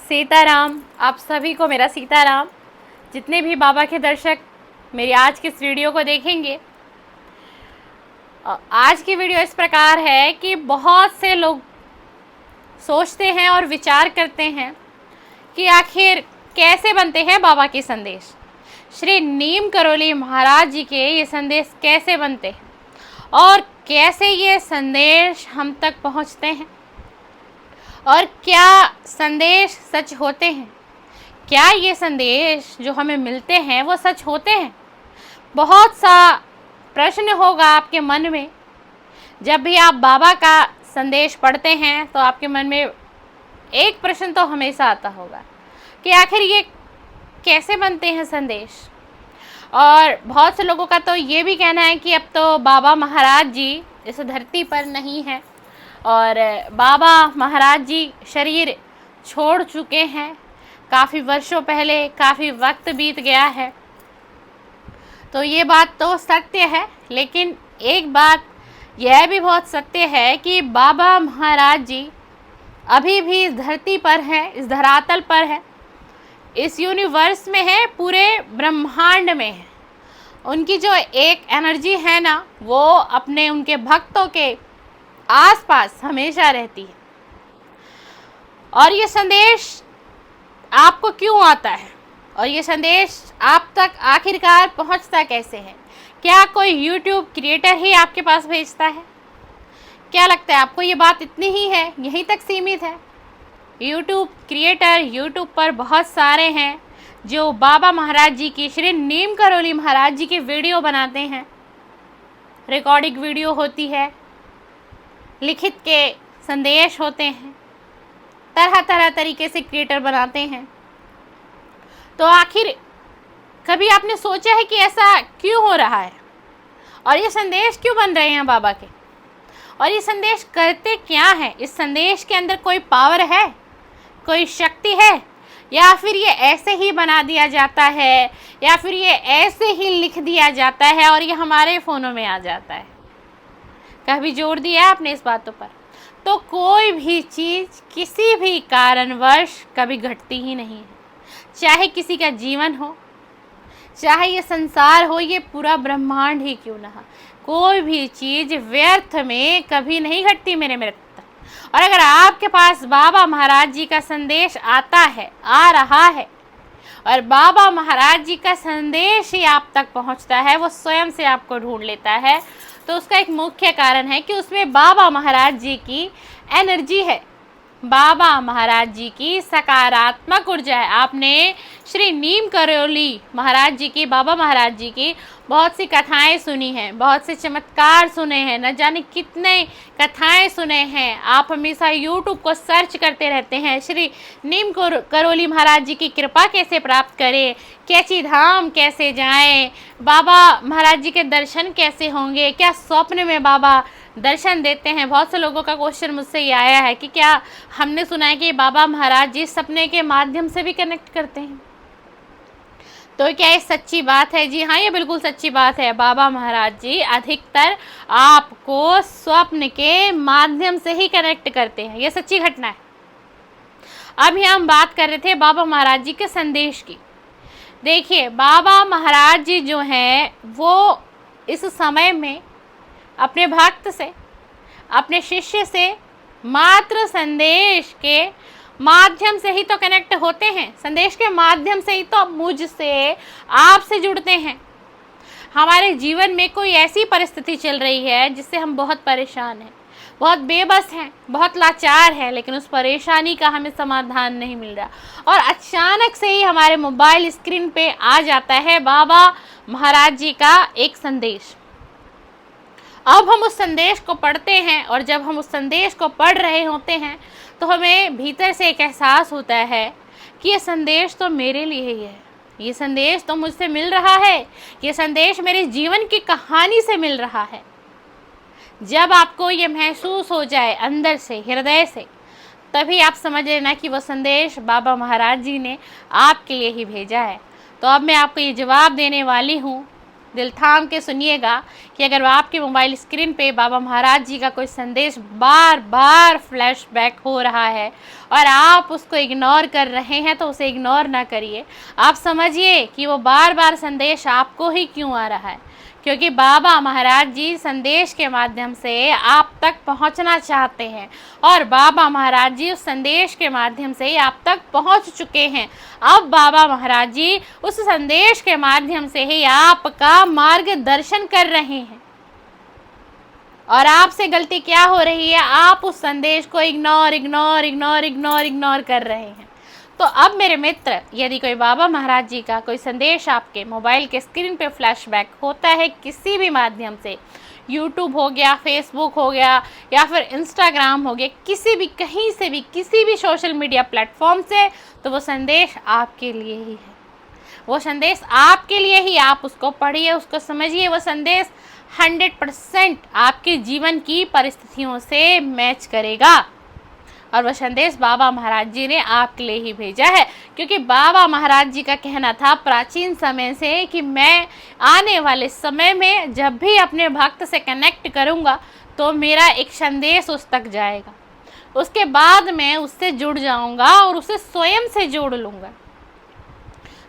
सीताराम। आप सभी को मेरा सीताराम। जितने भी बाबा के दर्शक मेरी आज की इस वीडियो को देखेंगे, आज की वीडियो इस प्रकार है कि बहुत से लोग सोचते हैं और विचार करते हैं कि आखिर कैसे बनते हैं बाबा के संदेश। श्री नीम करोली महाराज जी के ये संदेश कैसे बनते हैं और कैसे ये संदेश हम तक पहुंचते हैं, और क्या संदेश सच होते हैं, क्या ये संदेश जो हमें मिलते हैं वो सच होते हैं। बहुत सा प्रश्न होगा आपके मन में जब भी आप बाबा का संदेश पढ़ते हैं, तो आपके मन में एक प्रश्न तो हमेशा आता होगा कि आखिर ये कैसे बनते हैं संदेश। और बहुत से लोगों का तो ये भी कहना है कि अब तो बाबा महाराज जी इस धरती पर नहीं है और बाबा महाराज जी शरीर छोड़ चुके हैं, काफ़ी वर्षों पहले, काफ़ी वक्त बीत गया है। तो ये बात तो सत्य है, लेकिन एक बात यह भी बहुत सत्य है कि बाबा महाराज जी अभी भी इस धरती पर हैं, इस धरातल पर है, इस यूनिवर्स में है, पूरे ब्रह्मांड में है। उनकी जो एक एनर्जी है ना, वो अपने उनके भक्तों के आसपास हमेशा रहती है। और ये संदेश आपको क्यों आता है और ये संदेश आप तक आखिरकार पहुंचता कैसे है? क्या कोई यूट्यूब क्रिएटर ही आपके पास भेजता है? क्या लगता है आपको ये बात इतनी ही है, यहीं तक सीमित है? यूट्यूब क्रिएटर यूट्यूब पर बहुत सारे हैं जो बाबा महाराज जी की, श्री नीम करोली महाराज जी की वीडियो बनाते हैं। रिकॉर्डिंग वीडियो होती है, लिखित के संदेश होते हैं, तरह तरह तरीके से क्रिएटर बनाते हैं। तो आखिर कभी आपने सोचा है कि ऐसा क्यों हो रहा है और ये संदेश क्यों बन रहे हैं बाबा के, और ये संदेश करते क्या है? इस संदेश के अंदर कोई पावर है, कोई शक्ति है, या फिर ये ऐसे ही बना दिया जाता है, या फिर ये ऐसे ही लिख दिया जाता है और ये हमारे फ़ोनों में आ जाता है? कभी जोर दिया है आपने इस बातों पर? तो कोई भी चीज़ किसी भी कारणवश कभी घटती ही नहीं है। चाहे किसी का जीवन हो, चाहे ये संसार हो, ये पूरा ब्रह्मांड ही क्यों ना हो, कोई भी चीज़ व्यर्थ में कभी नहीं घटती मेरे मित्र। और अगर आपके पास बाबा महाराज जी का संदेश आता है, आ रहा है, और बाबा महाराज जी का संदेश ही आप तक पहुंचता है, वो स्वयं से आपको ढूंढ लेता है, तो उसका एक मुख्य कारण है कि उसमें बाबा महाराज जी की एनर्जी है, बाबा महाराज जी की सकारात्मक ऊर्जा है। आपने श्री नीम करोली महाराज जी की, बाबा महाराज जी की बहुत सी कथाएं सुनी हैं, बहुत से चमत्कार सुने हैं, न जाने कितने कथाएं सुने हैं। आप हमेशा यूट्यूब को सर्च करते रहते हैं, श्री नीम करोली महाराज जी की कृपा कैसे प्राप्त करें, कैची धाम कैसे जाएं, बाबा महाराज जी के दर्शन कैसे होंगे, क्या स्वप्न में बाबा दर्शन देते हैं। बहुत से लोगों का क्वेश्चन मुझसे ये आया है कि क्या हमने सुना है कि बाबा महाराज जी सपने के माध्यम से भी कनेक्ट करते हैं, तो क्या ये सच्ची बात है? जी हाँ, ये बिल्कुल सच्ची बात है। बाबा महाराज जी अधिकतर आपको स्वप्न के माध्यम से ही कनेक्ट करते हैं, ये सच्ची घटना है। अभी हम बात कर रहे थे बाबा महाराज जी के संदेश की। देखिए, बाबा महाराज जी जो हैं वो इस समय में अपने भक्त से, अपने शिष्य से मात्र संदेश के माध्यम से ही तो कनेक्ट होते हैं, संदेश के माध्यम से ही तो मुझसे, आपसे जुड़ते हैं। हमारे जीवन में कोई ऐसी परिस्थिति चल रही है जिससे हम बहुत परेशान हैं, बहुत बेबस हैं, बहुत लाचार हैं, लेकिन उस परेशानी का हमें समाधान नहीं मिल रहा, और अचानक से ही हमारे मोबाइल स्क्रीन पे आ जाता है बाबा महाराज जी का एक संदेश। अब हम उस संदेश को पढ़ते हैं, और जब हम उस संदेश को पढ़ रहे होते हैं तो हमें भीतर से एक एहसास होता है कि ये संदेश तो मेरे लिए ही है, ये संदेश तो मुझसे मिल रहा है, ये संदेश मेरे जीवन की कहानी से मिल रहा है। जब आपको ये महसूस हो जाए अंदर से, हृदय से, तभी आप समझ लेना कि वो संदेश बाबा महाराज जी ने आपके लिए ही भेजा है। तो अब मैं आपको ये जवाब देने वाली हूँ, दिल थाम के सुनिएगा कि अगर आपके मोबाइल स्क्रीन पे बाबा महाराज जी का कोई संदेश बार बार फ्लैशबैक हो रहा है और आप उसको इग्नोर कर रहे हैं, तो उसे इग्नोर ना करिए। आप समझिए कि वो बार बार संदेश आपको ही क्यों आ रहा है, क्योंकि बाबा महाराज जी संदेश के माध्यम से आप तक पहुंचना चाहते हैं और बाबा महाराज जी उस संदेश के माध्यम से आप तक पहुंच चुके हैं। अब बाबा महाराज जी उस संदेश के माध्यम से ही आपका मार्गदर्शन कर रहे हैं और आपसे गलती क्या हो रही है, आप उस संदेश को ignore ignore ignore ignore ignore कर रहे हैं। तो अब मेरे मित्र, यदि कोई बाबा महाराज जी का कोई संदेश आपके मोबाइल के स्क्रीन पे फ्लैशबैक होता है किसी भी माध्यम से, यूट्यूब हो गया, फेसबुक हो गया या फिर इंस्टाग्राम हो गया, किसी भी कहीं से भी किसी भी सोशल मीडिया प्लेटफॉर्म से, तो वो संदेश आपके लिए ही है। वो संदेश आपके लिए ही, आप उसको पढ़िए, उसको समझिए। वो संदेश 100% आपके जीवन की परिस्थितियों से मैच करेगा और वह संदेश बाबा महाराज जी ने आपके लिए ही भेजा है, क्योंकि बाबा महाराज जी का कहना था प्राचीन समय से कि मैं आने वाले समय में जब भी अपने भक्त से कनेक्ट करूंगा तो मेरा एक संदेश उस तक जाएगा, उसके बाद मैं उससे जुड़ जाऊंगा और उसे स्वयं से जोड़ लूँगा।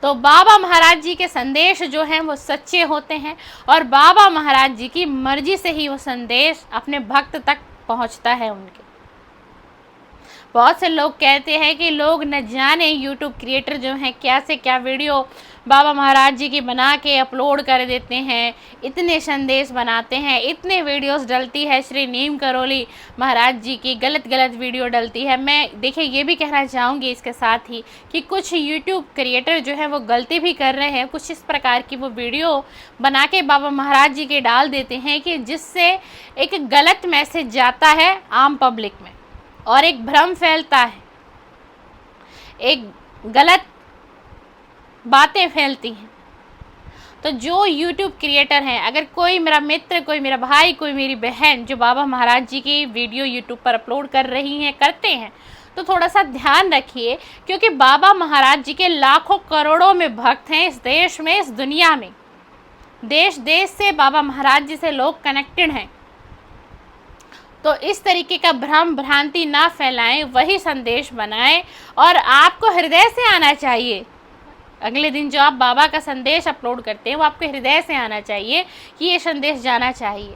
तो बाबा महाराज जी के संदेश जो हैं वो सच्चे होते हैं और बाबा महाराज जी की मर्जी से ही वो संदेश अपने भक्त तक पहुंचता है उनके। बहुत से लोग कहते हैं कि लोग न जाने यूट्यूब क्रिएटर जो हैं क्या से क्या वीडियो बाबा महाराज जी की बना के अपलोड कर देते हैं, इतने संदेश बनाते हैं, इतने वीडियोस डलती है श्री नीम करोली महाराज जी की, गलत गलत वीडियो डलती है। मैं देखिए ये भी कहना चाहूँगी इसके साथ ही कि कुछ यूट्यूब क्रिएटर जो है वो गलती भी कर रहे हैं, कुछ इस प्रकार की वो वीडियो बना के बाबा महाराज जी के डाल देते हैं कि जिससे एक गलत मैसेज जाता है आम पब्लिक में और एक भ्रम फैलता है, एक गलत बातें फैलती हैं। तो जो YouTube क्रिएटर हैं, अगर कोई मेरा मित्र, कोई मेरा भाई, कोई मेरी बहन जो बाबा महाराज जी की वीडियो YouTube पर अपलोड कर रही हैं, करते हैं, तो थोड़ा सा ध्यान रखिए, क्योंकि बाबा महाराज जी के लाखों करोड़ों में भक्त हैं इस देश में, इस दुनिया में। देश देश से बाबा महाराज जी से लोग कनेक्टेड हैं। तो इस तरीके का भ्रम भ्रांति ना फैलाएं, वही संदेश बनाएं और आपको हृदय से आना चाहिए। अगले दिन जो आप बाबा का संदेश अपलोड करते हैं वो आपके हृदय से आना चाहिए कि ये संदेश जाना चाहिए।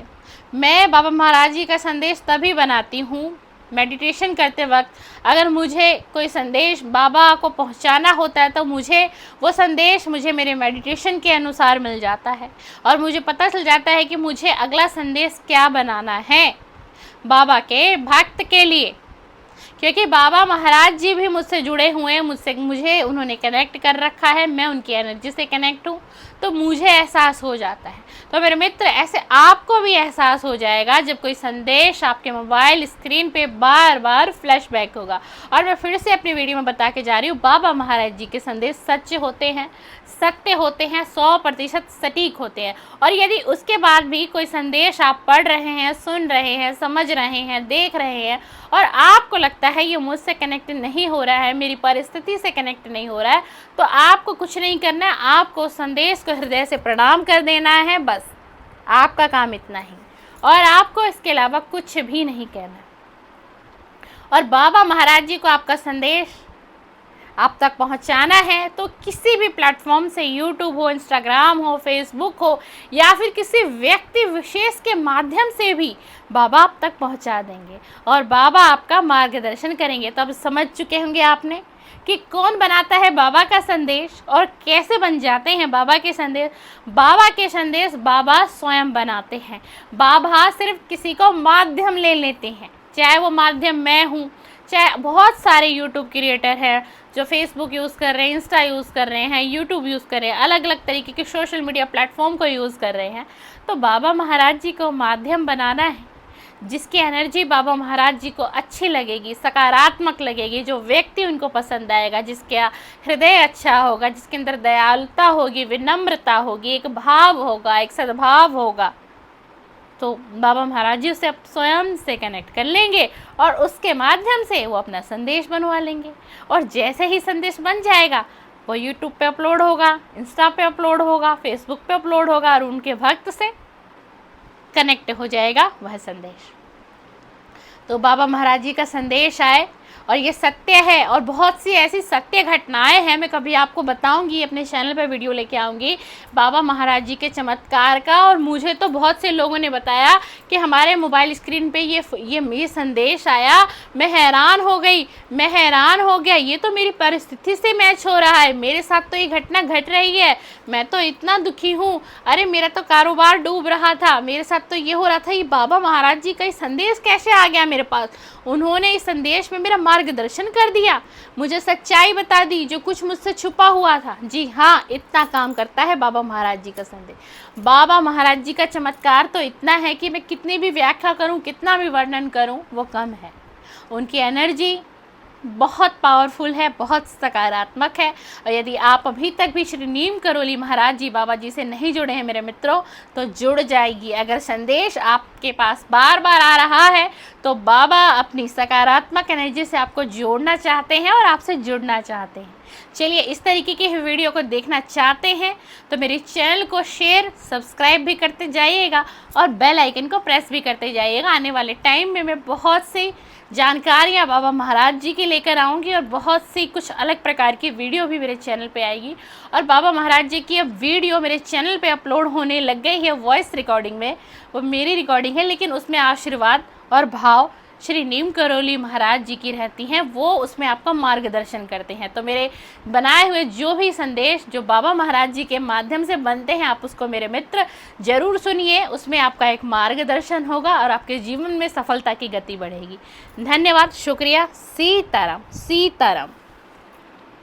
मैं बाबा महाराज जी का संदेश तभी बनाती हूँ मेडिटेशन करते वक्त, अगर मुझे कोई संदेश बाबा को पहुँचाना होता है तो मुझे वो संदेश मेरे मेडिटेशन के अनुसार मिल जाता है और मुझे पता चल जाता है कि मुझे अगला संदेश क्या बनाना है बाबा के भक्त के लिए, क्योंकि बाबा महाराज जी भी मुझसे जुड़े हुए हैं, मुझे उन्होंने कनेक्ट कर रखा है, मैं उनकी एनर्जी से कनेक्ट हूँ, तो मुझे एहसास हो जाता है। तो मेरे मित्र, ऐसे आपको भी एहसास हो जाएगा जब कोई संदेश आपके मोबाइल स्क्रीन पे बार बार फ्लैशबैक होगा। और मैं फिर से अपनी वीडियो में बता के जा रही हूँ, बाबा महाराज जी के संदेश सच्चे होते हैं, सत्य होते हैं, 100% सटीक होते हैं। और यदि उसके बाद भी कोई संदेश आप पढ़ रहे हैं, सुन रहे हैं, समझ रहे हैं, देख रहे हैं और आपको लगता है ये मुझसे कनेक्ट नहीं हो रहा है, मेरी परिस्थिति से कनेक्ट नहीं हो रहा है, तो आपको कुछ नहीं करना है, आपको संदेश को हृदय से प्रणाम कर देना है। बस आपका काम इतना ही, और आपको इसके अलावा कुछ भी नहीं कहना। और बाबा महाराज जी को आपका संदेश आप तक पहुंचाना है तो किसी भी प्लेटफॉर्म से, यूट्यूब हो, इंस्टाग्राम हो, फेसबुक हो या फिर किसी व्यक्ति विशेष के माध्यम से भी बाबा आप तक पहुंचा देंगे और बाबा आपका मार्गदर्शन करेंगे। तो अब समझ चुके होंगे आपने कि कौन बनाता है बाबा का संदेश और कैसे बन जाते हैं बाबा के संदेश। बाबा के संदेश बाबा स्वयं बनाते हैं। बाबा सिर्फ किसी को माध्यम ले लेते हैं, चाहे वो माध्यम मैं हूँ, चाहे बहुत सारे यूट्यूब क्रिएटर हैं जो फेसबुक यूज़ कर रहे हैं, इंस्टा यूज़ कर रहे हैं, यूट्यूब यूज़ कर रहे हैं, अलग अलग तरीके के सोशल मीडिया प्लेटफॉर्म को यूज़ कर रहे हैं। तो बाबा महाराज जी को माध्यम बनाना है, जिसकी एनर्जी बाबा महाराज जी को अच्छी लगेगी, सकारात्मक लगेगी, जो व्यक्ति उनको पसंद आएगा, जिसका हृदय अच्छा होगा, जिसके अंदर दयालुता होगी, विनम्रता होगी, एक भाव होगा, एक सद्भाव होगा, तो बाबा महाराज जी उसे स्वयं से कनेक्ट कर लेंगे और उसके माध्यम से वो अपना संदेश बनवा लेंगे। और जैसे ही संदेश बन जाएगा वो यूट्यूब पे अपलोड होगा, इंस्टा पे अपलोड होगा, फेसबुक पे अपलोड होगा और उनके भक्त से कनेक्ट हो जाएगा वह संदेश। तो बाबा महाराज जी का संदेश आए और ये सत्य है, और बहुत सी ऐसी सत्य घटनाएं हैं, मैं कभी आपको बताऊंगी, अपने चैनल पर वीडियो लेके आऊंगी बाबा महाराज जी के चमत्कार का। और मुझे तो बहुत से लोगों ने बताया कि हमारे मोबाइल स्क्रीन पे ये संदेश आया, मैं हैरान हो गई, मैं हैरान हो गया, ये तो मेरी परिस्थिति से मैच हो रहा है, मेरे साथ तो ये घटना घट रही है, मैं तो इतना दुखी हूँ, अरे मेरा तो कारोबार डूब रहा था, मेरे साथ तो ये हो रहा था, ये बाबा महाराज जी का ये संदेश कैसे आ गया मेरे पास, उन्होंने इस संदेश में मेरा मार्गदर्शन कर दिया, मुझे सच्चाई बता दी जो कुछ मुझसे छुपा हुआ था। जी हाँ, इतना काम करता है बाबा महाराज जी का संदेश। बाबा महाराज जी का चमत्कार तो इतना है कि मैं कितनी भी व्याख्या करूं, कितना भी वर्णन करूं, वो कम है। उनकी एनर्जी बहुत पावरफुल है, बहुत सकारात्मक है। और यदि आप अभी तक भी श्री नीम करोली महाराज जी बाबा जी से नहीं जुड़े हैं मेरे मित्रों, तो जुड़ जाइए। अगर संदेश आपके पास बार बार आ रहा है तो बाबा अपनी सकारात्मक एनर्जी से आपको जोड़ना चाहते हैं और आपसे जुड़ना चाहते हैं। चलिए, इस तरीके की वीडियो को देखना चाहते हैं तो मेरे चैनल को शेयर सब्सक्राइब भी करते जाइएगा और बेल आइकन को प्रेस भी करते जाइएगा। आने वाले टाइम में मैं बहुत सी जानकारियाँ बाबा महाराज जी की लेकर आऊँगी और बहुत सी कुछ अलग प्रकार की वीडियो भी मेरे चैनल पे आएगी। और बाबा महाराज जी की अब वीडियो मेरे चैनल पे अपलोड होने लग गई है वॉइस रिकॉर्डिंग में, वो मेरी रिकॉर्डिंग है लेकिन उसमें आशीर्वाद और भाव श्री नीम करोली महाराज जी की रहती हैं, वो उसमें आपका मार्गदर्शन करते हैं। तो मेरे बनाए हुए जो भी संदेश जो बाबा महाराज जी के माध्यम से बनते हैं, आप उसको मेरे मित्र ज़रूर सुनिए, उसमें आपका एक मार्गदर्शन होगा और आपके जीवन में सफलता की गति बढ़ेगी। धन्यवाद, शुक्रिया, सीताराम सीताराम।